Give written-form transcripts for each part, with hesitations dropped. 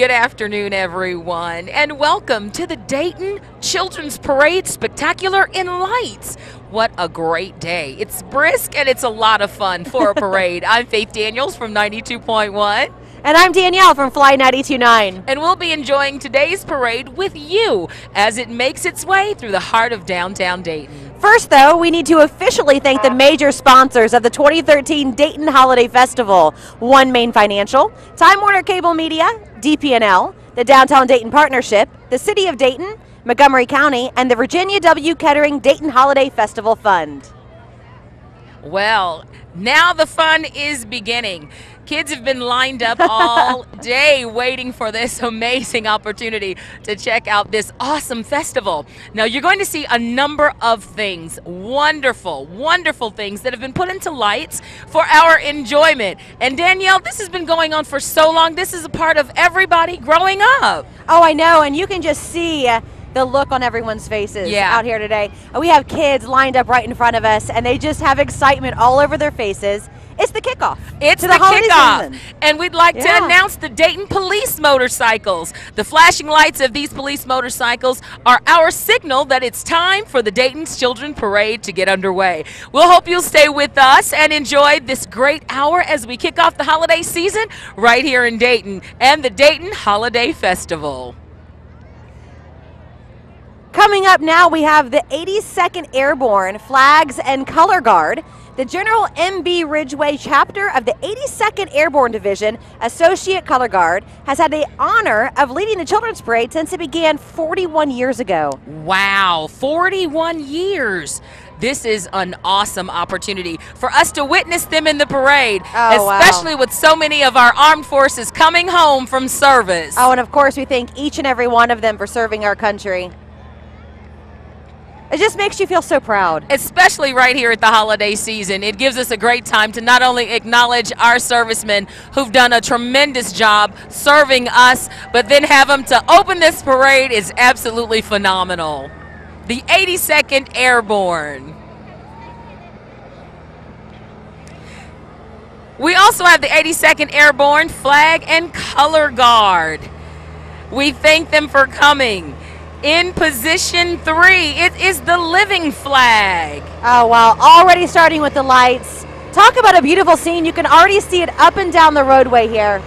Good afternoon, everyone, and welcome to the Dayton Childrens Parade Spectacular in Lights. What a great day. It's brisk and it's a lot of fun for a parade. I'm Faith Daniels from 92.1. And I'm Danielle from Fly 92.9. And we'll be enjoying today's parade with you as it makes its way through the heart of downtown Dayton. First, though, we need to officially thank the major sponsors of the 2013 Dayton Holiday Festival: One Main Financial, Time Warner Cable Media, DP&L, the Downtown Dayton Partnership, the City of Dayton, Montgomery County, and the Virginia W. Kettering Dayton Holiday Festival Fund. Well, now the fun is beginning. Kids have been lined up all day waiting for this amazing opportunity to check out this awesome festival. Now, you're going to see a number of things, wonderful, wonderful things that have been put into lights for our enjoyment. And Danielle, this has been going on for so long. This is a part of everybody growing up. Oh, I know, and you can just see the look on everyone's faces out here today. We have kids lined up right in front of us, and they just have excitement all over their faces. It's the kickoff. It's the kickoff. And we'd like to announce the Dayton police motorcycles. The flashing lights of these police motorcycles are our signal that it's time for the Dayton Children's Parade to get underway. We'll hope you'll stay with us and enjoy this great hour as we kick off the holiday season right here in Dayton and the Dayton Holiday Festival. Coming up now, we have the 82nd Airborne Flags and Color Guard. The General M.B. Ridgway chapter of the 82nd Airborne Division Associate Color Guard has had the honor of leading the Children's Parade since it began 41 years ago. Wow, 41 years. This is an awesome opportunity for us to witness them in the parade, especially with so many of our armed forces coming home from service. Oh, and of course we thank each and every one of them for serving our country. It just makes you feel so proud. Especially right here at the holiday season. It gives us a great time to not only acknowledge our servicemen who've done a tremendous job serving us, but then have them to open this parade is absolutely phenomenal. The 82nd Airborne. We also have the 82nd Airborne Flag and Color Guard. We thank them for coming. In position 3, it is the living flag. Oh, wow. Already starting with the lights. Talk about a beautiful scene. You can already see it up and down the roadway here.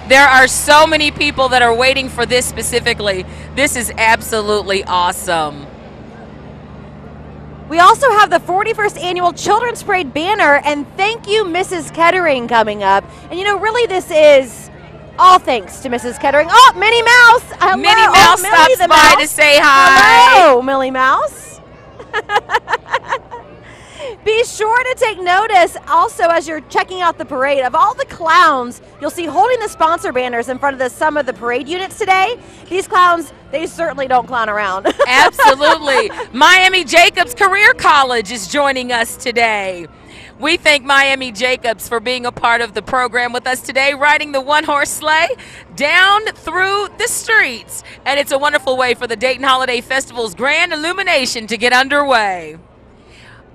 There are so many people that are waiting for this specifically. This is absolutely awesome. We also have the 41st Annual Children's Parade banner and Thank You, Mrs. Kettering coming up. And you know, really this is all thanks to Mrs. Kettering. Oh, Minnie Mouse. Hello. Minnie Mouse stops by to say hi. Hello, Millie Mouse. Be sure to take notice also as you're checking out the parade of all the clowns you'll see holding the sponsor banners in front of some of the parade units today. These clowns, they certainly don't clown around. Absolutely. Miami Jacobs Career College is joining us today. We thank Miami Jacobs for being a part of the program with us today, riding the one-horse sleigh down through the streets. And it's a wonderful way for the Dayton Holiday Festival's grand illumination to get underway.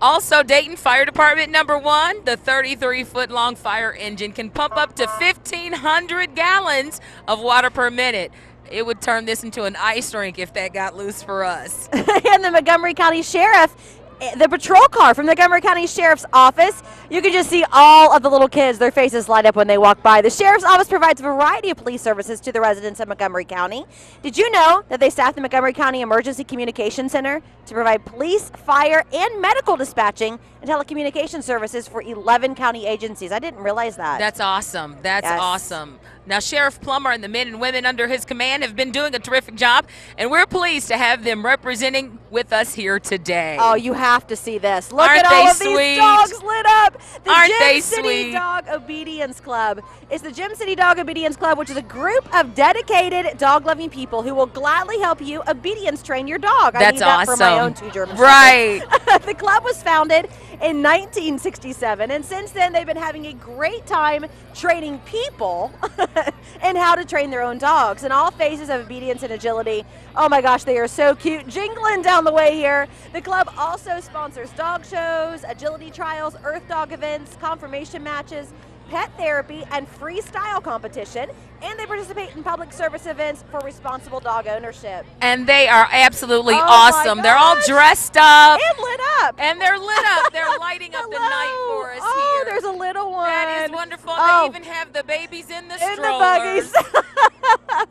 Also, Dayton Fire Department number 1, the 33-foot-long fire engine can pump up to 1,500 gallons of water per minute. It would turn this into an ice rink if that got loose for us. And the Montgomery County Sheriff, the patrol car from the Montgomery County Sheriff's Office, you can just see all of the little kids, their faces light up when they walk by. The Sheriff's Office provides a variety of police services to the residents of Montgomery County. Did you know that they staff the Montgomery County Emergency Communication Center to provide police, fire, and medical dispatching and telecommunication services for 11 county agencies? I didn't realize that. That's awesome. That's awesome. Now, Sheriff Plummer and the men and women under his command have been doing a terrific job, and we're pleased to have them representing with us here today. Oh, you have to see this. Look at all of these dogs lit up. The Gym City Dog Obedience Club. It's the Gym City Dog Obedience Club, which is a group of dedicated dog-loving people who will gladly help you obedience train your dog. That's I need that awesome. for my own 2 German Right. The club was founded in 1967, and since then they've been having a great time training people and how to train their own dogs in all phases of obedience and agility. Oh my gosh, they are so cute, jingling down the way here. The club also sponsors dog shows, agility trials, earth dog events, conformation matches, pet therapy and freestyle competition, and they participate in public service events for responsible dog ownership. And they are absolutely Oh awesome. my They're all gosh. dressed up. And lit up. And they're lit up. They're lighting up the night for us Oh, here. there's a little one. That is wonderful. Oh. They even have the babies in the In strollers. the buggies.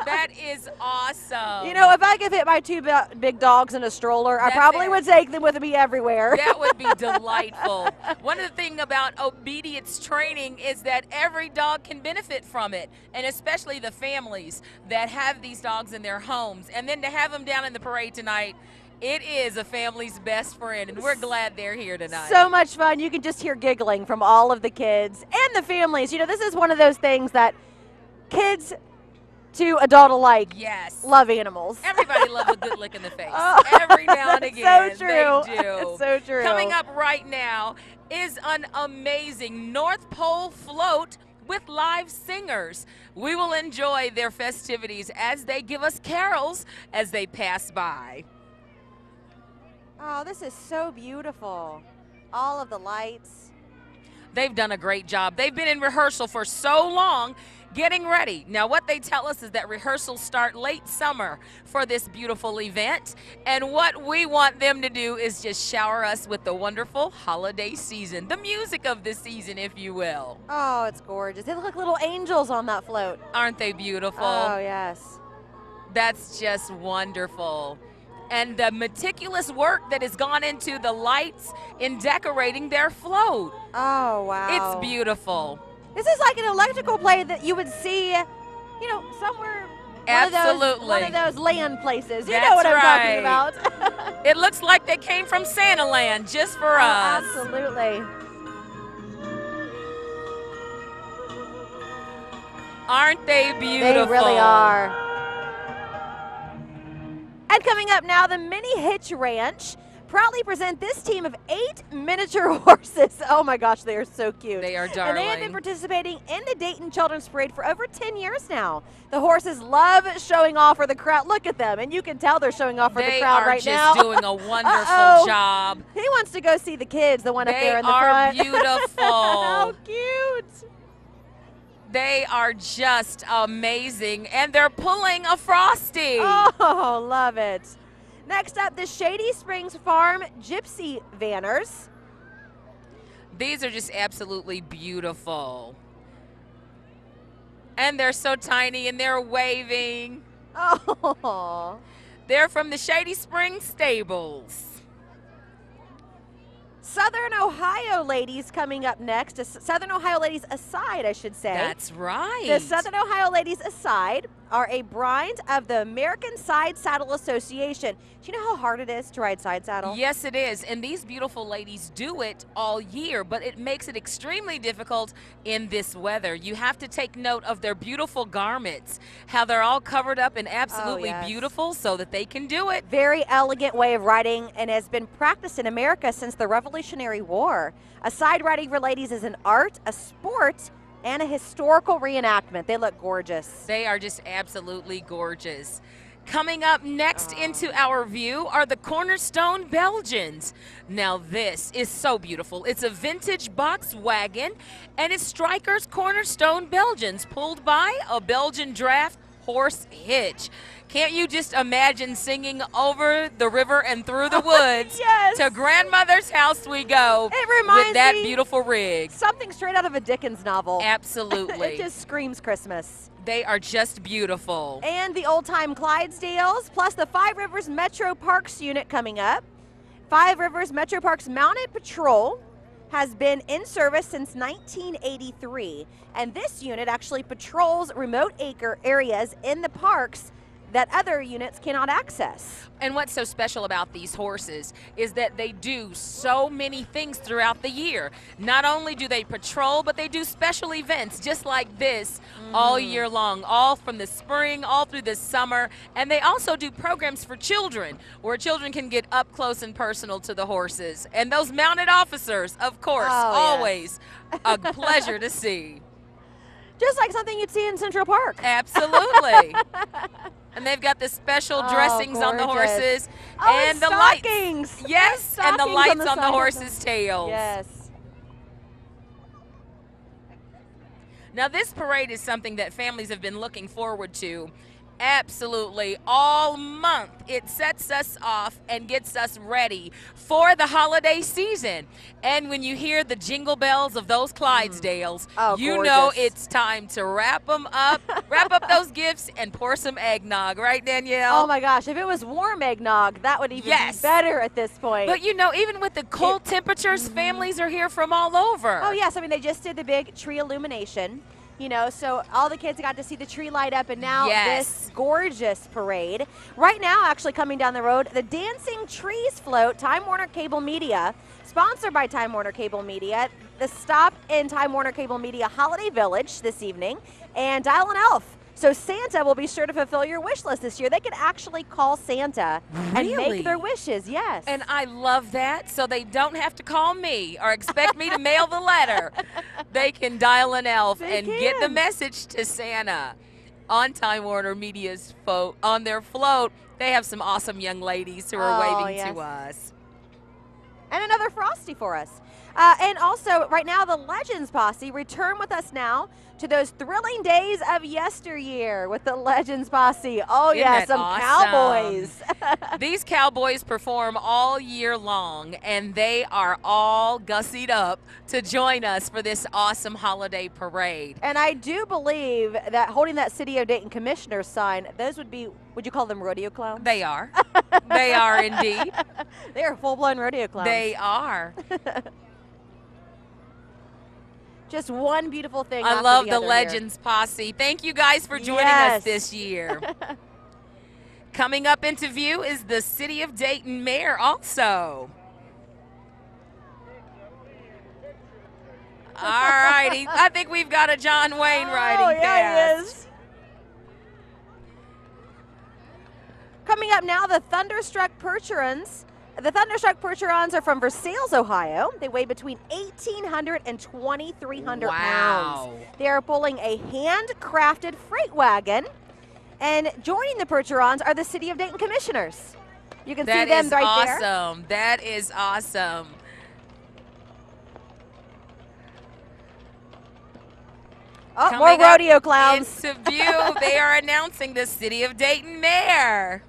That is awesome. You know, if I could fit my two big dogs in a stroller, I That's probably it. would take them with me everywhere. That would be delightful. One of the things about obedience training is that every dog can benefit from it, and especially the families that have these dogs in their homes. And then to have them down in the parade tonight, it is a family's best friend, and we're glad they're here tonight. So much fun. You can just hear giggling from all of the kids and the families. You know, this is one of those things that kids to adult alike Yes. love animals. Everybody loves a good lick in the face. Oh, Every now and again. so true. They do. It's so true. Coming up right now is an amazing North Pole float with live singers. We will enjoy their festivities as they give us carols as they pass by. Oh, this is so beautiful. All of the lights. They've done a great job. They've been in rehearsal for so long getting ready. Now, what they tell us is that rehearsals start late summer for this beautiful event. And what we want them to do is just shower us with the wonderful holiday season, the music of the season, if you will. Oh, it's gorgeous. They look like little angels on that float. Aren't they beautiful? Oh, yes. That's just wonderful. And the meticulous work that has gone into the lights in decorating their float. Oh, wow. It's beautiful. This is like an electrical play that you would see, you know, somewhere. Absolutely. One of those land places. You know That's what I'm right. talking about. It looks like they came from Santa Land just for Oh, us. absolutely. Aren't they beautiful? They really are. And coming up now, the Mini Hitch Ranch proudly present this team of 8 miniature horses. Oh my gosh, they are so cute. They are And darling. they have been participating in the Dayton Childrens Parade for over 10 years now. The horses love showing off for the crowd. Look at them, and you can tell they're showing off for the crowd right now. They are just doing a wonderful Uh-oh. job. He wants to go see the kids, the one up They there in the are front. beautiful. How cute. They are just amazing, and they're pulling a Frosty. Oh, love it. Next up, the Shady Springs Farm Gypsy Vanners. These are just absolutely beautiful. And they're so tiny, and they're waving. Oh. They're from the Shady Springs Stables. Southern Ohio Ladies coming up next. Southern Ohio Ladies Aside, I should say. That's right. The Southern Ohio Ladies Aside are a brand of the American Side Saddle Association. Do you know how hard it is to ride side saddle? Yes, it is. And these beautiful ladies do it all year, but it makes it extremely difficult in this weather. You have to take note of their beautiful garments, how they're all covered up and absolutely yes. beautiful so that they can do it. Very elegant way of riding and has been practiced in America since the Revolutionary War. Aside riding for ladies is an art, a sport, and a historical reenactment. They look gorgeous. They are just absolutely gorgeous. Coming up next into our view are the Cornerstone Belgians. Now this is so beautiful. It's a vintage box wagon, and it's Stryker's Cornerstone Belgians, pulled by a Belgian draft horse hitch. Can't you just imagine singing over the river and through the woods? Yes. To grandmother's house we go. It reminds with that me beautiful rig. something straight out of a Dickens novel. Absolutely. It just screams Christmas. They are just beautiful. And the old-time Clydesdales, plus the Five Rivers Metro Parks unit coming up. Five Rivers Metro Parks Mounted Patrol has been in service since 1983. And this unit actually patrols remote areas in the parks that other units cannot access. And what's so special about these horses is that they do so many things throughout the year. Not only do they patrol, but they do special events just like this all year long, all from the spring, all through the summer. And they also do programs for children where children can get up close and personal to the horses. And those mounted officers, of course, Oh, always a pleasure to see. Just like something you'd see in Central Park. Absolutely. And they've got the special Oh, dressings on the gorgeous. horses Oh, and and the stockings. lights. Yes, And and the stockings on lights the on the side of horses' tails. Yes. Now, this parade is something that families have been looking forward to absolutely all month. It sets us off and gets us ready for the holiday season. And when you hear the jingle bells of those Clydesdales, you gorgeous. know it's time to wrap them up, wrap up those gifts, and pour some eggnog, right, Danielle? Oh my gosh, if it was warm eggnog, that would even be better at this point. But you know, even with the cold temperatures, families are here from all over. Oh yes, I mean they just did the big tree illumination. You know, so all the kids got to see the tree light up, and now this gorgeous parade. Right now, actually coming down the road, the Dancing Trees float, Time Warner Cable Media, sponsored by Time Warner Cable Media. The stop in Time Warner Cable Media Holiday Village this evening, and Dial an Elf. So Santa will be sure to fulfill your wish list this year. They can actually call Santa and make their wishes, yes. And I love that, so they don't have to call me or expect me to mail the letter. They can dial an elf and get the message to Santa. On Time Warner Media's on their float, they have some awesome young ladies who are waving to us. And another Frosty for us. And also, right now, the Legends Posse return with us now to those thrilling days of yesteryear with the Legends Posse. Oh, yeah, some cowboys. These cowboys perform all year long, and they are all gussied up to join us for this awesome holiday parade. And I do believe that holding that City of Dayton Commissioner sign, those would be, would you call them rodeo clowns? They are. They are indeed. They are full-blown rodeo clowns. They are. Just one beautiful thing. I love the Legends Posse. Thank you guys for joining us this year. Coming up into view is the City of Dayton Mayor also. All righty. I think we've got a John Wayne riding past. He is. Coming up now, the Thunderstruck Percherons. The Thunderstruck Percherons are from Versailles, Ohio. They weigh between 1,800 and 2,300 pounds. They are pulling a handcrafted freight wagon. And joining the Percherons are the City of Dayton Commissioners. You can see them right there. Awesome. That is awesome. Oh, more rodeo clowns. Into view, they are announcing the City of Dayton Mayor.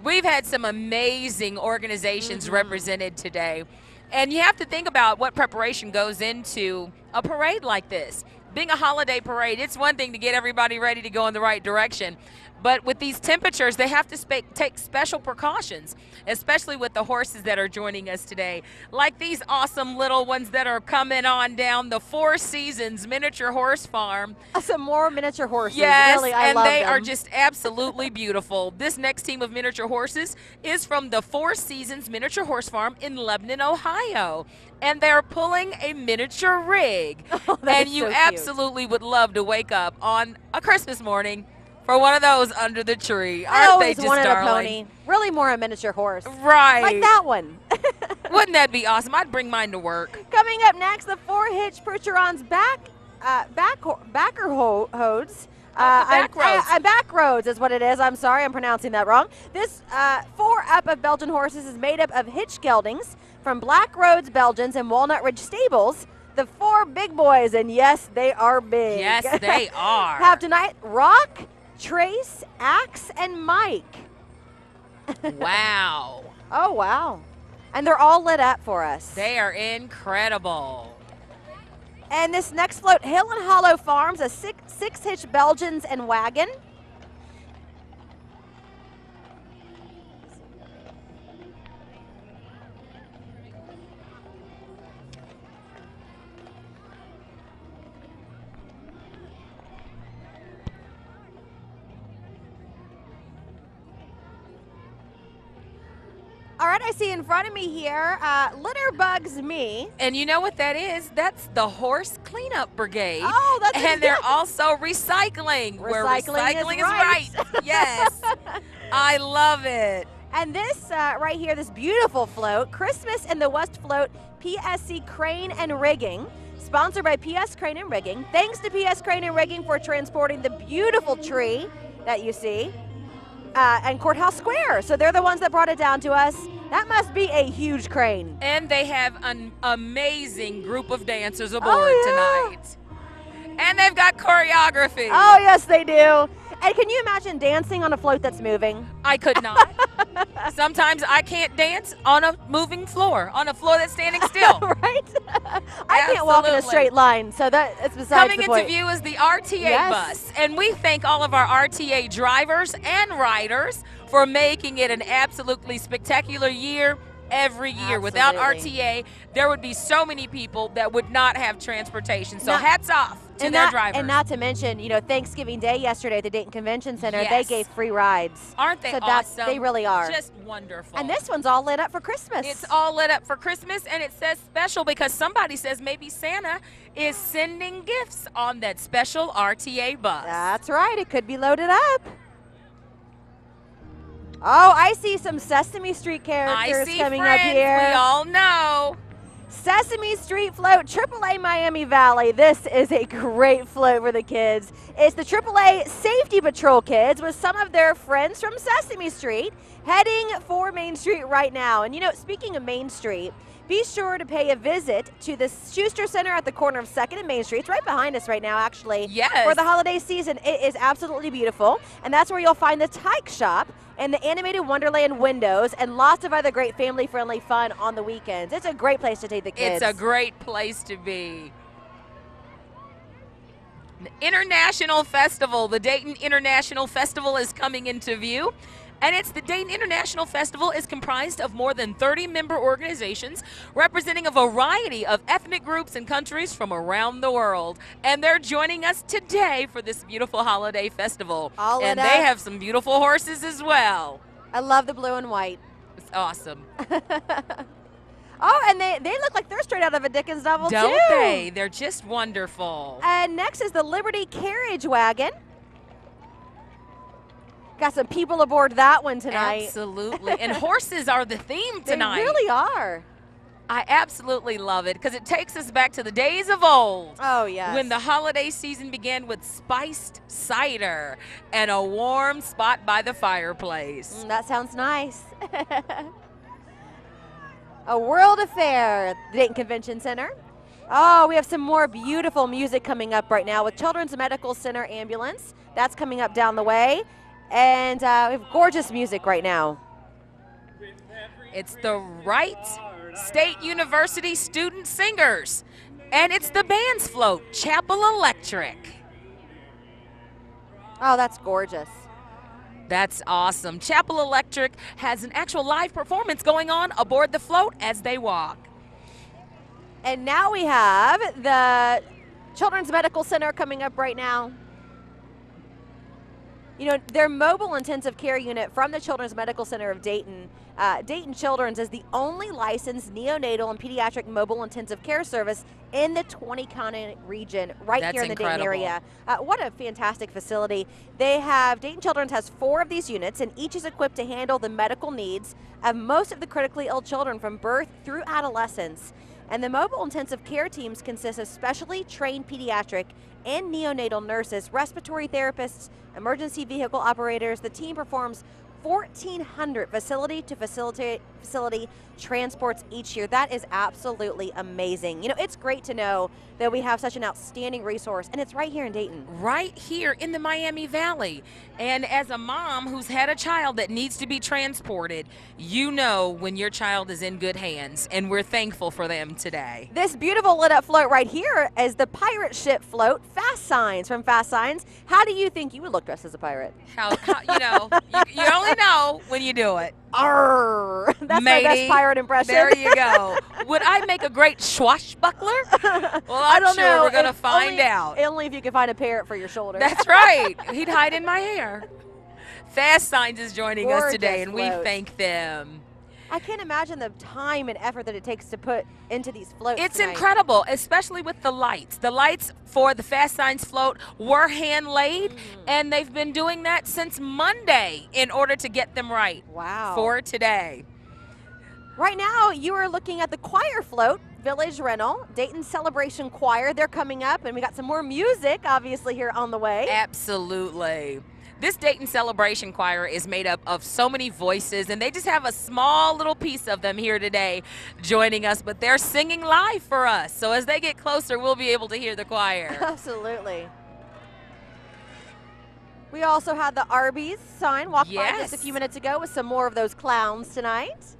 We've had some amazing organizations represented today. And you have to think about what preparation goes into a parade like this. Being a holiday parade, it's one thing to get everybody ready to go in the right direction. But with these temperatures, they have to take special precautions, especially with the horses that are joining us today. Like these awesome little ones that are coming on down the Four Seasons Miniature Horse Farm. Some more miniature horses. Yes, really, I love they them. are just absolutely beautiful. This next team of miniature horses is from the Four Seasons Miniature Horse Farm in Lebanon, Ohio. And they're pulling a miniature rig. Oh, and you absolutely would love to wake up on a Christmas morning for one of those under the tree. Aren't they just darling? I always wanted a pony. Really more a miniature horse. Right. Like that one. Wouldn't that be awesome? I'd bring mine to work. Coming up next, the four-hitch Percheron's backer hodes. Back roads is what it is. I'm sorry, I'm pronouncing that wrong. This four-up of Belgian horses is made up of hitch geldings from Black Roads Belgians and Walnut Ridge Stables. The four big boys, and yes, they are big. Yes, they are. Have tonight Rock, Trace, Axe, and Mike. Wow. Oh, wow. And they're all lit up for us. They are incredible. And this next float, Hill and Hollow Farms, a six-hitch Belgians and wagon. All right, I see in front of me here, Litter Bugs Me. And you know what that is? That's the Horse Cleanup Brigade. Oh, that's And they're also recycling. Recycling is right. Yes. I love it. And this right here, this beautiful float, Christmas in the West Float, PSC Crane and Rigging, sponsored by PS Crane and Rigging. Thanks to PS Crane and Rigging for transporting the beautiful tree that you see. And Courthouse Square. So they're the ones that brought it down to us. That must be a huge crane. And they have an amazing group of dancers aboard tonight. And they've got choreography. Oh, yes, they do. And can you imagine dancing on a float that's moving? I could not. Sometimes I can't dance on a moving floor, on a floor that's standing still. Right? I can't walk in a straight line, so it's besides Coming the point. into view is the RTA bus, and we thank all of our RTA drivers and riders for making it an absolutely spectacular year every year. Without RTA, there would be so many people that would not have transportation. So hats off to their drivers. And not to mention, Thanksgiving Day yesterday at the Dayton Convention Center, they gave free rides. Aren't they awesome? They really are. Just wonderful. And this one's all lit up for Christmas. It's all lit up for Christmas, and it says special because somebody says maybe Santa is sending gifts on that special RTA bus. That's right. It could be loaded up. Oh, I see some Sesame Street characters coming up here. We all know. Sesame Street float, AAA Miami Valley. This is a great float for the kids. It's the AAA Safety Patrol kids with some of their friends from Sesame Street heading for Main Street right now. And speaking of Main Street, be sure to pay a visit to the Schuster Center at the corner of 2nd and Main Street. It's right behind us right now, actually. Yes. For the holiday season, it is absolutely beautiful. And that's where you'll find the Tyke Shop and the Animated Wonderland windows and lots of other great family-friendly fun on the weekends. It's a great place to take the kids. It's a great place to be. The International Festival, the Dayton International Festival is coming into view. And the Dayton International Festival is comprised of more than 30 member organizations representing a variety of ethnic groups and countries from around the world. And they're joining us today for this beautiful holiday festival. And they have some beautiful horses as well. I love the blue and white. It's awesome. Oh, and they look like they're straight out of a Dickens novel, Don't they? They're just wonderful. And next is the Liberty Carriage Wagon. Got some people aboard that one tonight. Absolutely. And horses are the theme tonight. They really are. I absolutely love it because it takes us back to the days of old. Oh, yes. When the holiday season began with spiced cider and a warm spot by the fireplace. That sounds nice. A world affair, the Dayton Convention Center. Oh, we have some more beautiful music coming up right now with Children's Medical Center Ambulance. That's coming up down the way. And we have gorgeous music right now. It's the Wright State University Student Singers. And it's the band's float, Chapel Electric. Oh, that's gorgeous. That's awesome. Chapel Electric has an actual live performance going on aboard the float as they walk. And now we have the Children's Medical Center coming up right now. Their mobile intensive care unit from the Children's Medical Center of Dayton, Dayton Children's is the only licensed neonatal and pediatric mobile intensive care service in the 20-county region here in the Dayton area. What a fantastic facility. Dayton Children's has 4 of these units, and each is equipped to handle the medical needs of most of the critically ill children from birth through adolescence. And the mobile intensive care teams consist of specially trained pediatric and neonatal nurses, respiratory therapists, emergency vehicle operators. The team performs 1,400 facility-to-facility transports each year. That is absolutely amazing. It's great to know that we have such an outstanding resource, and it's right here in Dayton. Right here in the Miami Valley. And as a mom who's had a child that needs to be transported, you know when your child is in good hands, and we're thankful for them today. This beautiful lit up float right here is the pirate ship float, Fast Signs from Fast Signs. How do you think you would look dressed as a pirate? You only know when you do it. Arr! That's my best pirate impression. There you go. Would I make a great swashbuckler? Well, I don't know. We're going to find out. Only if you can find a parrot for your shoulder. That's right. He'd hide in my hair. Fast Signs is joining us today, and we thank them. I can't imagine the time and effort that it takes to put into these floats. It's incredible, especially with the lights. The lights for the Fast Signs float were hand-laid, and they've been doing that since Monday in order to get them right. Wow. For today. Right now, you are looking at the choir float, Village Rental, Dayton Celebration Choir. They're coming up, and we got some more music, obviously, here on the way. Absolutely. This Dayton Celebration Choir is made up of so many voices, and they just have a small little piece of them here today joining us, but they're singing live for us. So as they get closer, we'll be able to hear the choir. Absolutely. We also had the Arby's sign walk by just a few minutes ago with some more of those clowns tonight.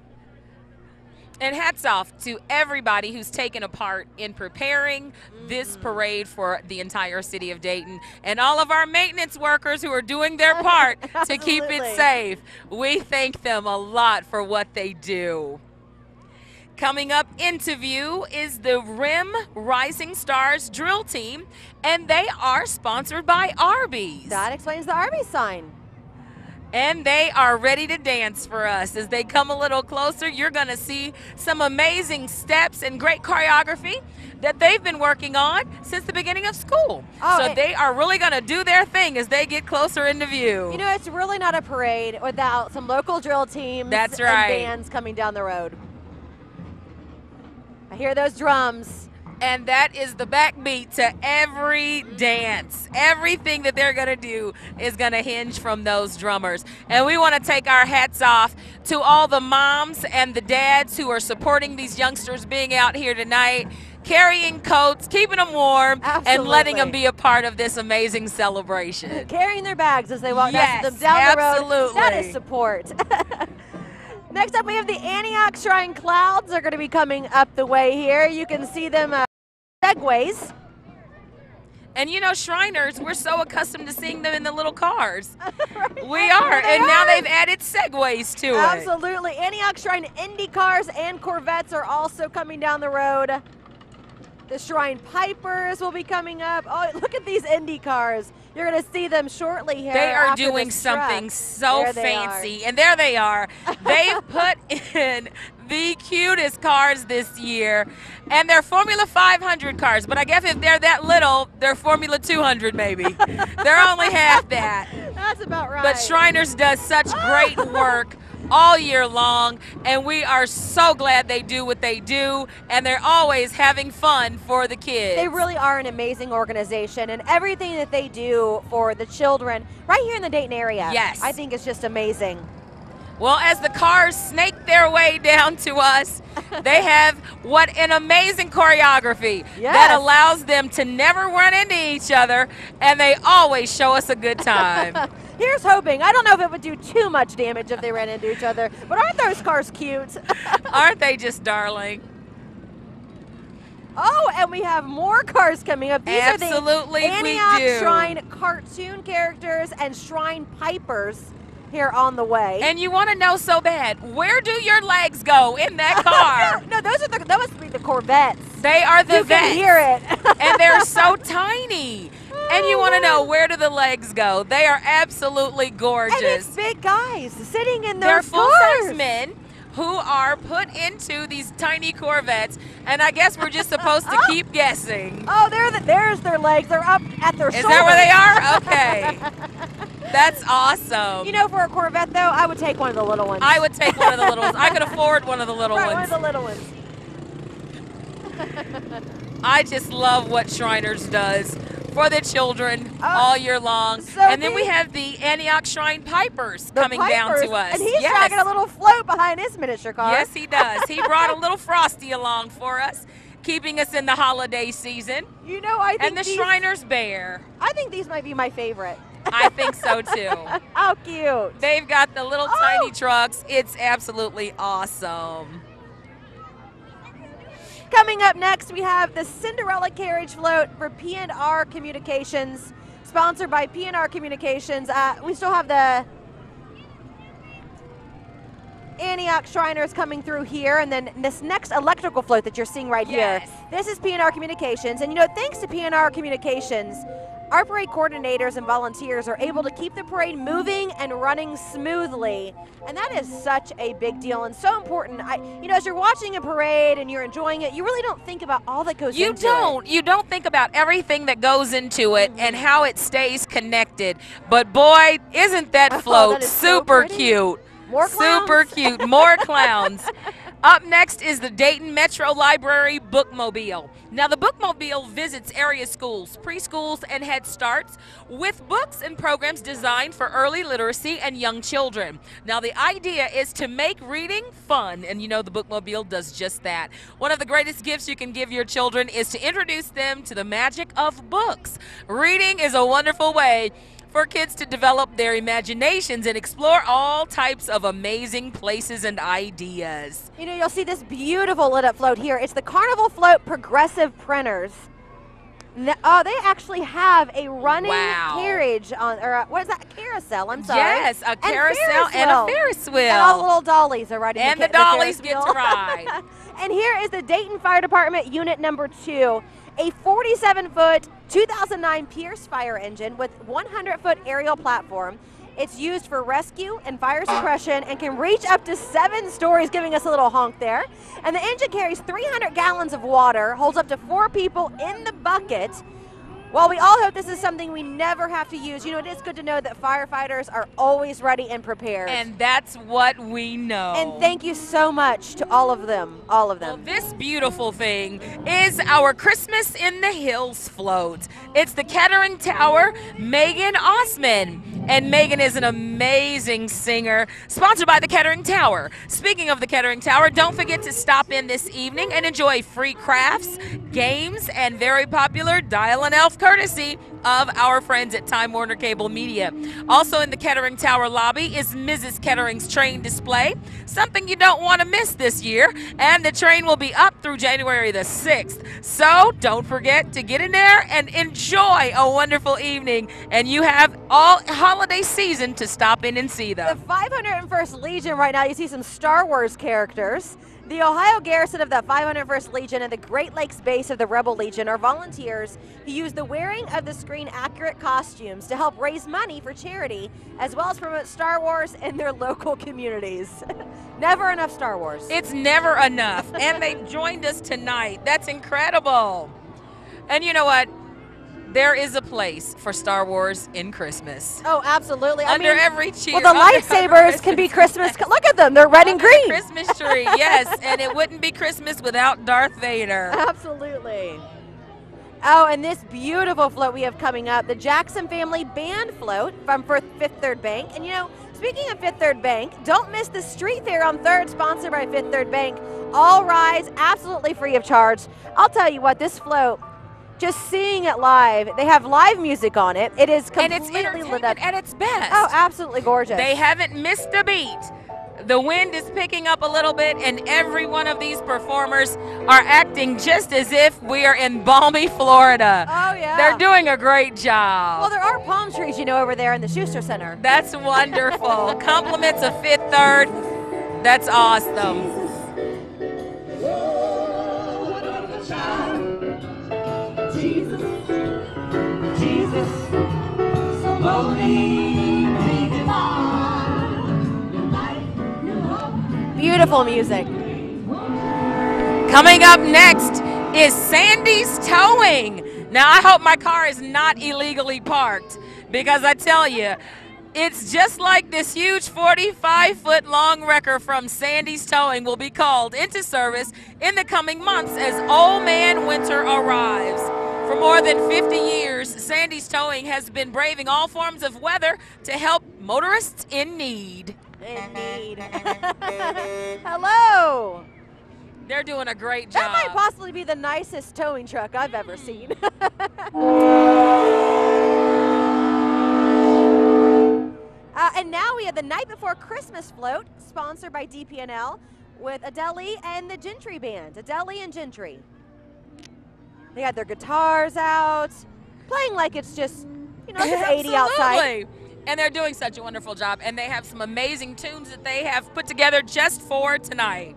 And hats off to everybody who's taken a part in preparing this parade for the entire city of Dayton, and all of our maintenance workers who are doing their part to keep it safe. We thank them a lot for what they do. Coming up into view is the RIM Rising Stars drill team, and they are sponsored by Arby's. That explains the Arby's sign. And they are ready to dance for us. As they come a little closer, you're going to see some amazing steps and great choreography that they've been working on since the beginning of school. So they are really going to do their thing as they get closer into view. You know, it's really not a parade without some local drill teams and bands coming down the road. I hear those drums. And that is the backbeat to every dance. Everything that they're going to do is going to hinge from those drummers. And we want to take our hats off to all the moms and the dads who are supporting these youngsters being out here tonight, carrying coats, keeping them warm, and letting them be a part of this amazing celebration. Carrying their bags as they walk them down the road. That is support. Next up, we have the Antioch Shrine Clouds. They're going to be coming up the way here. You can see them segways. And you know, Shriners, we're so accustomed to seeing them in the little cars. We are, and now they've added segways to it. Absolutely. Antioch Shrine Indy cars and Corvettes are also coming down the road. The Shrine Pipers will be coming up. Oh, look at these Indy cars. You're going to see them shortly here. They are doing something so fancy. And there they are. They've put in the cutest cars this year. And they're Formula 500 cars. But I guess if they're that little, they're Formula 200 maybe. They're only half that. That's about right. But Shriners does such great work all year long, and we are so glad they do what they do, and they're always having fun for the kids. They really are an amazing organization, and everything that they do for the children right here in the Dayton area, I think is just amazing. Well, as the cars snake their way down to us, they have what an amazing choreography that allows them to never run into each other, and they always show us a good time. Here's hoping. I don't know if it would do too much damage if they ran into each other, but aren't those cars cute? Aren't they just darling? Oh, and we have more cars coming up. These are the Antioch Shrine cartoon characters and Shrine Pipers here on the way. And you want to know so bad, where do your legs go in that car? No, that must be the Corvettes. They are the vets. You can hear it. And they're so tiny. And you want to know, where do the legs go? They are absolutely gorgeous. And it's big guys sitting in those They're full-size men who are put into these tiny Corvettes, and I guess we're just supposed to keep guessing. Oh, there's their legs. They're up at their shoulders. Is that where they are? Okay. That's awesome. You know, for a Corvette, though, I would take one of the little ones. I would take one of the little ones. I could afford one of the little ones. One of the little ones. I just love what Shriners does for the children all year long. And then we have the Antioch Shrine Pipers coming down to us. And he's dragging a little float behind his miniature car. Yes, he does. He brought a little Frosty along for us, keeping us in the holiday season. You know, I think and the Shriners Bear. I think these might be my favorite. I think so, too. How cute. They've got the little tiny trucks. It's absolutely awesome. Coming up next, we have the Cinderella Carriage Float for P&R Communications, sponsored by P&R Communications. We still have the Antioch Shriners coming through here, and then this next electrical float that you're seeing right here. This is P&R Communications, and you know, thanks to P&R Communications, our parade coordinators and volunteers are able to keep the parade moving and running smoothly, and that is such a big deal and so important. You know, as you're watching a parade and you're enjoying it, you really don't think about all that goes into it. You don't think about everything that goes into it and how it stays connected. But boy, isn't that float that is super so cute. More clowns. Super cute. More clowns. Up next is the Dayton Metro Library Bookmobile. Now, the Bookmobile visits area schools, preschools, and Head Starts with books and programs designed for early literacy and young children. Now, the idea is to make reading fun, and you know the Bookmobile does just that. One of the greatest gifts you can give your children is to introduce them to the magic of books. Reading is a wonderful way for kids to develop their imaginations and explore all types of amazing places and ideas. You know, you'll see this beautiful lit up float here. It's the Carnival Float Progressive Printers. Oh, they actually have a running carriage on, or what is that? A carousel, I'm sorry. Yes, a carousel and a Ferris wheel. And all the little dollies are riding and the dollies get to ride. And here is the Dayton Fire Department Unit Number 2. A 47-foot 2009 Pierce fire engine with 100-foot aerial platform. It's used for rescue and fire suppression and can reach up to 7 stories, giving us a little honk there. And the engine carries 300 gallons of water, holds up to 4 people in the bucket. While we all hope this is something we never have to use, you know, it is good to know that firefighters are always ready and prepared. And that's what we know. And thank you so much to all of them, all of them. Well, this beautiful thing is our Christmas in the Hills float. It's the Kettering Tower, Megan Osman. And Megan is an amazing singer, sponsored by the Kettering Tower. Speaking of the Kettering Tower, don't forget to stop in this evening and enjoy free crafts, games, and very popular Dial an Elf courtesy of our friends at Time Warner Cable Media. Also in the Kettering Tower lobby is Mrs. Kettering's train display, something you don't want to miss this year, and the train will be up through January the 6th. So don't forget to get in there and enjoy a wonderful evening, and you have all holiday season to stop in and see them. The 501st Legion right now, you see some Star Wars characters. The Ohio garrison of the 501st Legion and the Great Lakes base of the Rebel Legion are volunteers who use the wearing of the screen accurate costumes to help raise money for charity, as well as promote Star Wars in their local communities. Never enough Star Wars. It's never enough. And they've joined us tonight. That's incredible. And you know what? There is a place for Star Wars in Christmas. Oh, absolutely. Under every cheer. Well, the lightsabers can be Christmas. Look at them. They're red and green. Christmas tree, yes. And it wouldn't be Christmas without Darth Vader. Absolutely. Oh, and this beautiful float we have coming up, the Jackson Family Band Float from Fifth Third Bank. And, you know, speaking of Fifth Third Bank, don't miss the Street Fair on 3rd, sponsored by Fifth Third Bank. All rides absolutely free of charge. I'll tell you what, this float, just seeing it live, they have live music on it. It is completely lit up at its best. Oh, absolutely gorgeous. They haven't missed a beat. The wind is picking up a little bit, and every one of these performers are acting just as if we are in balmy Florida. Oh, yeah. They're doing a great job. Well, there are palm trees, you know, over there in the Schuster Center. That's wonderful. Compliments of Fifth Third. That's awesome. Jesus, Jesus, slowly bring him on. New life, new hope. Beautiful music. Coming up next is Sandy's Towing. Now, I hope my car is not illegally parked, because I tell you, it's just like this huge 45-foot-long wrecker from Sandy's Towing will be called into service in the coming months as Old Man Winter arrives. For more than 50 years, Sandy's Towing has been braving all forms of weather to help motorists in need. Indeed. Hello. They're doing a great job. That might possibly be the nicest towing truck I've ever seen. And now we have the Night Before Christmas float, sponsored by DPNL, with Adele and the Gentry Band. Adele and Gentry. They got their guitars out, playing like it's just, you know, just 80 outside. And they're doing such a wonderful job. And they have some amazing tunes that they have put together just for tonight.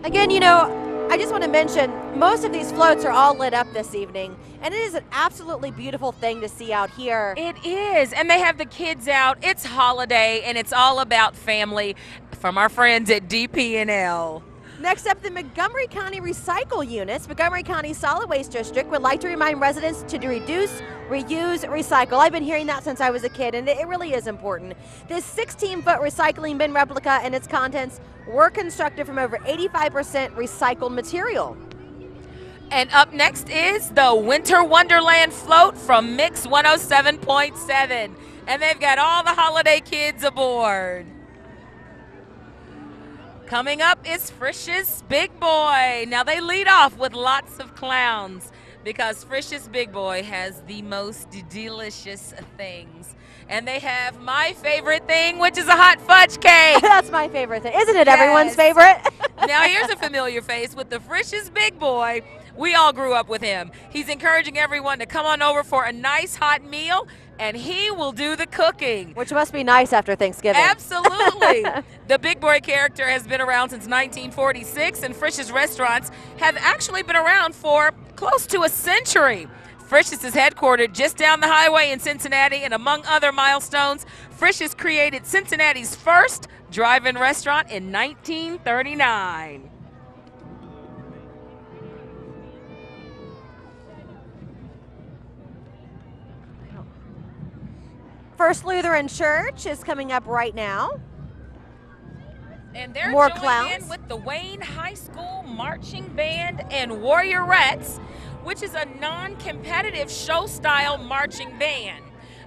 Again, you know, I just want to mention, most of these floats are all lit up this evening, and it is an absolutely beautiful thing to see out here. It is, and they have the kids out. It's holiday, and it's all about family from our friends at DP&L. Next up, the Montgomery County Recycle Units. Montgomery County Solid Waste District would like to remind residents to reduce, reuse, recycle. I've been hearing that since I was a kid, and it really is important. This 16-foot recycling bin replica and its contents were constructed from over 85% recycled material. And up next is the Winter Wonderland float from Mix 107.7. And they've got all the holiday kids aboard. Coming up is Frisch's Big Boy. Now they lead off with lots of clowns because Frisch's Big Boy has the most delicious things. And they have my favorite thing, which is a hot fudge cake. That's my favorite thing. Isn't it everyone's favorite? Now here's a familiar face with the Frisch's Big Boy. We all grew up with him. He's encouraging everyone to come on over for a nice hot meal, and he will do the cooking. Which must be nice after Thanksgiving. Absolutely. The Big Boy character has been around since 1946, and Frisch's restaurants have actually been around for close to a century. Frisch's is headquartered just down the highway in Cincinnati, and among other milestones, Frisch's created Cincinnati's first drive-in restaurant in 1939. First Lutheran Church is coming up right now. And they're More joining clowns. in with the Wayne High School Marching Band and Warriorettes, which is a non-competitive show-style marching band.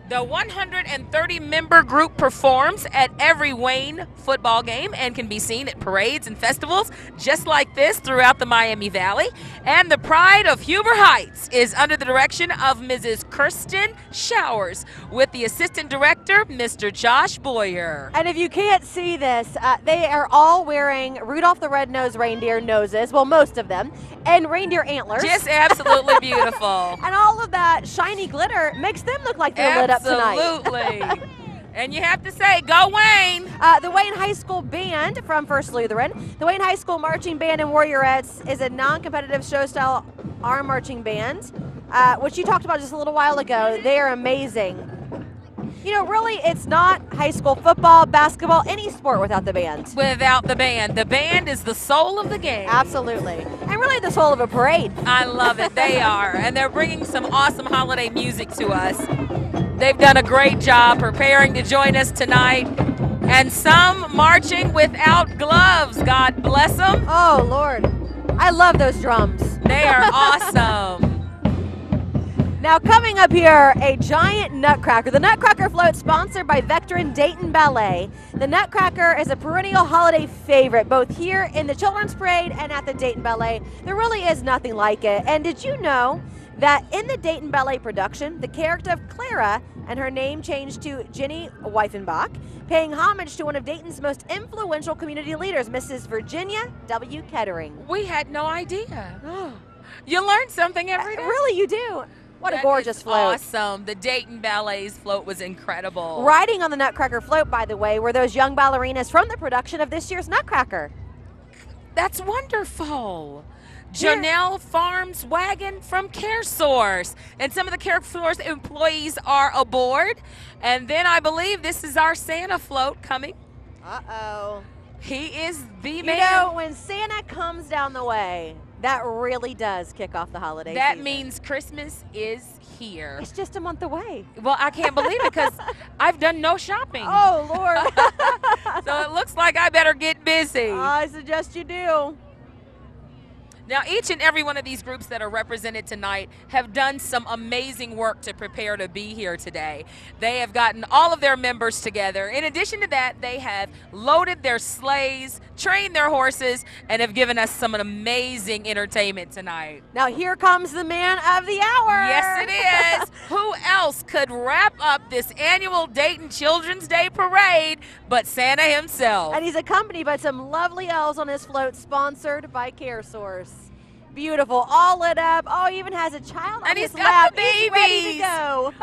The 130-member group performs at every Wayne football game and can be seen at parades and festivals just like this throughout the Miami Valley. And the pride of Huber Heights is under the direction of Mrs. Kirsten Showers with the assistant director, Mr. Josh Boyer. And if you can't see this, they are all wearing Rudolph the Red-Nosed Reindeer noses, well, most of them, and reindeer antlers. Just absolutely beautiful. And all of that shiny glitter makes them look like they're lit up tonight. Absolutely. And you have to say, go Wayne. The Wayne High School Band from First Lutheran. The Wayne High School Marching Band and Warriorettes is a non-competitive show-style arm marching band, which you talked about just a little while ago. They are amazing. You know, really, it's not high school football, basketball, any sport without the band. Without the band. The band is the soul of the game. Absolutely. And really the soul of a parade. I love it. They are. And they're bringing some awesome holiday music to us. They've done a great job preparing to join us tonight. And some marching without gloves. God bless them. Oh, Lord. I love those drums. They are awesome. Now coming up here, a giant nutcracker. The Nutcracker Float sponsored by veteran Dayton Ballet. The Nutcracker is a perennial holiday favorite, both here in the Children's Parade and at the Dayton Ballet. There really is nothing like it. And did you know that in the Dayton Ballet production, the character of Clara and her name changed to Jenny Weifenbach, paying homage to one of Dayton's most influential community leaders, Mrs. Virginia W. Kettering. We had no idea. You learn something every day. Really, you do. What a That gorgeous is float. Awesome. The Dayton Ballet's float was incredible. Riding on the Nutcracker float, by the way, were those young ballerinas from the production of this year's Nutcracker. That's wonderful. Janelle Farms Wagon from CareSource. And some of the CareSource employees are aboard. And then I believe this is our Santa float coming. Uh-oh. He is the man. You know, when Santa comes down the way, that really does kick off the holiday That season. means Christmas is here. It's just a month away. Well, I can't believe it because I've done no shopping. Oh, Lord. So it looks like I better get busy. I suggest you do. Now, each and every one of these groups that are represented tonight have done some amazing work to prepare to be here today. They have gotten all of their members together. In addition to that, they have loaded their sleighs, trained their horses, and have given us some amazing entertainment tonight. Now here comes the man of the hour. Yes, it is. Who else could wrap up this annual Dayton Children's Day Parade but Santa himself? And he's accompanied by some lovely elves on his float, sponsored by CareSource. Beautiful, all lit up. Oh, he even has a child on And his he's got lap. the He's ready to babies. go.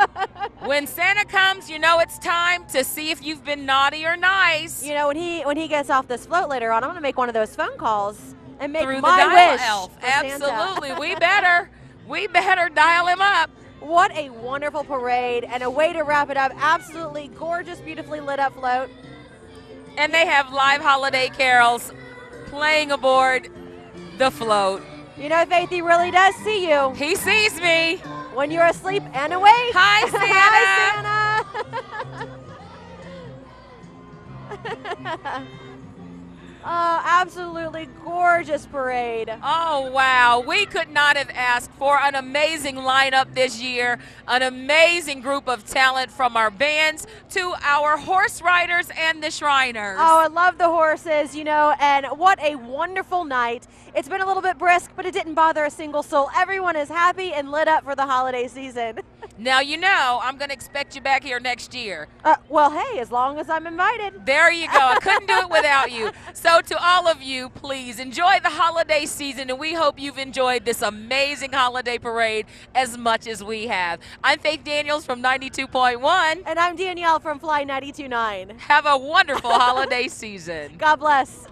When Santa comes, you know it's time to see if you've been naughty or nice. You know, when he gets off this float later on, I'm gonna make one of those phone calls and make Through the my dial wish. elf. for Santa. Absolutely. We better dial him up. What a wonderful parade and a way to wrap it up. Absolutely gorgeous, beautifully lit up float. And they have live holiday carols playing aboard the float. You know, Faith, he really does see you He sees me. when you're asleep and awake. Hi, Santa. Hi, Santa. Oh, absolutely gorgeous parade. Oh, wow. We could not have asked for an amazing lineup this year, an amazing group of talent from our bands to our horse riders and the Shriners. Oh, I love the horses, you know, and what a wonderful night. It's been a little bit brisk, but it didn't bother a single soul. Everyone is happy and lit up for the holiday season. Now, you know, I'm going to expect you back here next year. Well, hey, as long as I'm invited. There you go. I couldn't do it without you. So to all of you, please enjoy the holiday season, and we hope you've enjoyed this amazing holiday parade as much as we have. I'm Faith Daniels from 92.1. And I'm Danielle from Fly 92.9. Have a wonderful holiday season. God bless.